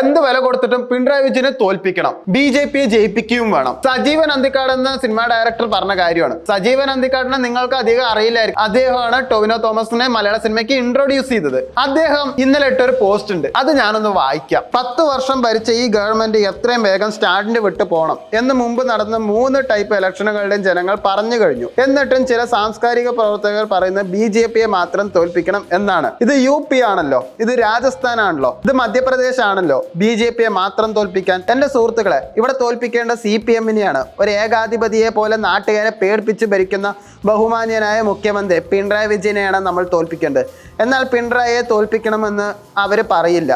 എന്ത് വില കൊടുത്തിട്ടും പിണറായി വിജയനെ തോൽപ്പിക്കണം, BJP ജയിപ്പിക്കുകയും വേണം. സജീവൻ അന്തിക്കാട് എന്ന സിനിമ ഡയറക്ടർ പറഞ്ഞ കാര്യമാണ്. സജീവൻ അന്തിക്കാടിനെ നിങ്ങൾക്ക് അധികം അറിയില്ലായിരിക്കും. അദ്ദേഹമാണ് ടൊവിനോ തോമസിനെ മലയാള സിനിമയ്ക്ക് ഇൻട്രൊഡ്യൂസ് ചെയ്തത്. അദ്ദേഹം ഇന്നലെ ഇട്ടൊരു പോസ്റ്റ് ഉണ്ട്, അത് ഞാനൊന്ന് വായിക്കാം. 10 വർഷം ഭരിച്ച ഈ ഗവൺമെന്റ് എത്രയും വേഗം സ്റ്റാൻഡ് വിട്ടു പോകണം എന്ന് മുമ്പ് നടന്ന 3 ടൈപ്പ് ഇലക്ഷനുകളുടെയും ജനങ്ങൾ പറഞ്ഞു കഴിഞ്ഞു. എന്നിട്ടും ചില സാംസ്കാരിക പ്രവർത്തകർ പറയുന്നത് BJPയെ മാത്രം തോൽപ്പിക്കണം എന്നാണ്. ഇത് UP ആണല്ലോ, ഇത് രാജസ്ഥാൻ ആണല്ലോ, ഇത് മധ്യപ്രദേശ് ആണല്ലോ BJPയെ മാത്രം തോൽപ്പിക്കാൻ. എന്റെ സുഹൃത്തുക്കളെ, ഇവിടെ തോൽപ്പിക്കേണ്ട CPM-നെയാണ്. ഒരു ഏകാധിപതിയെ പോലെ നാട്ടുകാരെ പേടിപ്പിച്ച് ഭരിക്കുന്ന ബഹുമാന്യനായ മുഖ്യമന്ത്രി പിണറായി വിജയനെയാണ് നമ്മൾ തോൽപ്പിക്കേണ്ടത്. എന്നാൽ പിണറായിയെ തോൽപ്പിക്കണമെന്ന് അവർ പറയില്ല.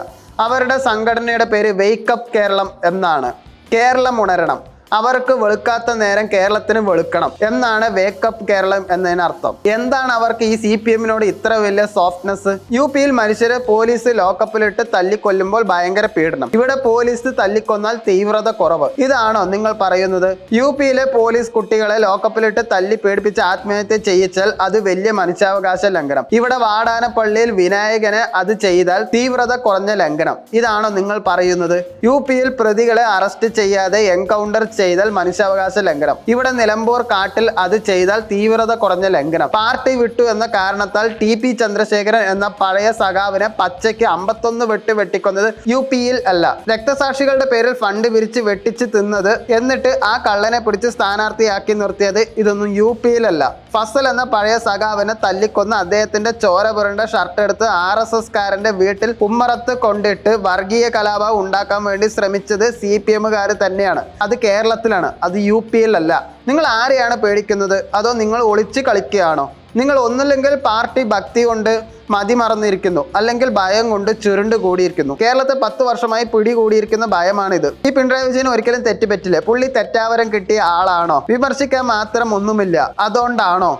അവരുടെ സംഘടനയുടെ പേര് വേക്കപ്പ് കേരളം എന്നാണ്. കേരളം ഉണരണം, അവർക്ക് വെളുക്കാത്ത നേരം കേരളത്തിന് വെളുക്കണം എന്നാണ് വേക്കപ്പ് കേരളം എന്നതിനർത്ഥം. എന്താണ് അവർക്ക് ഈ CPM-നോട് ഇത്ര വലിയ സോഫ്റ്റ്നെസ്? UP-യിൽ മനുഷ്യരെ പോലീസ് ലോക്കപ്പിലിട്ട് തല്ലിക്കൊല്ലുമ്പോൾ ഭയങ്കര പീഡനം, ഇവിടെ പോലീസ് തല്ലിക്കൊന്നാൽ തീവ്രത കുറവ്. ഇതാണോ നിങ്ങൾ പറയുന്നത്? UP-യിലെ പോലീസ് കുട്ടികളെ ലോക്കപ്പിലിട്ട് തല്ലി പേടിപ്പിച്ച് ആത്മഹത്യ ചെയ്യിച്ചാൽ അത് വലിയ മനുഷ്യാവകാശ ലംഘനം. ഇവിടെ വാടാനപ്പള്ളിയിൽ വിനായകനെ അത് ചെയ്താൽ തീവ്രത കുറഞ്ഞ ലംഘനം. ഇതാണോ നിങ്ങൾ പറയുന്നത്? UP-യിൽ പ്രതികളെ അറസ്റ്റ് ചെയ്യാതെ എൻകൗണ്ടർ ചെയ്താൽ മനുഷ്യാവകാശ ലംഘനം, ഇവിടെ നിലമ്പൂർ കാട്ടിൽ അത് ചെയ്താൽ തീവ്രത കുറഞ്ഞ ലംഘനം. പാർട്ടി വിട്ടു എന്ന കാരണത്താൽ TP ചന്ദ്രശേഖരൻ എന്ന പഴയ സഖാവിനെ പച്ചയ്ക്ക് 51 വെട്ട് വെട്ടിക്കൊന്നത് UP-യിൽ അല്ല. രക്തസാക്ഷികളുടെ പേരിൽ ഫണ്ട് പിരിച്ച് വെട്ടിച്ച് തിന്നത്, എന്നിട്ട് ആ കള്ളനെ പിടിച്ച് സ്ഥാനാർത്ഥിയാക്കി നിർത്തിയത്, ഇതൊന്നും UP-യിലല്ല. ഫസൽ എന്ന പഴയ സഖാവിനെ തല്ലിക്കൊന്ന് അദ്ദേഹത്തിന്റെ ചോര പുരണ്ട ഷർട്ട് എടുത്ത് RSS-കാരന്റെ വീട്ടിൽ കുമ്മറത്ത് കൊണ്ടിട്ട് വർഗീയ കലാപം ഉണ്ടാക്കാൻ വേണ്ടി ശ്രമിച്ചത് CPM-കാർ തന്നെയാണ്. അത് കേരളത്തിലാണ്, അത് UP-യിലല്ല. നിങ്ങൾ ആരെയാണ് പേടിക്കുന്നത്? അതോ നിങ്ങൾ ഒളിച്ച് കളിക്കുകയാണോ? നിങ്ങൾ ഒന്നുമില്ലെങ്കിൽ പാർട്ടി ഭക്തി കൊണ്ട് മതിമറന്നിരിക്കുന്നു, അല്ലെങ്കിൽ ഭയം കൊണ്ട് ചുരുണ്ട് കൂടിയിരിക്കുന്നു. കേരളത്തെ 10 വർഷമായി പിടികൂടിയിരിക്കുന്ന ഭയമാണിത്. ഈ പിണറായി വിജയൻ ഒരിക്കലും തെറ്റുപറ്റില്ല. പുള്ളി തെറ്റാവരം കിട്ടിയ ആളാണോ? വിമർശിക്കാൻ മാത്രം ഒന്നുമില്ല, അതുകൊണ്ടാണോ?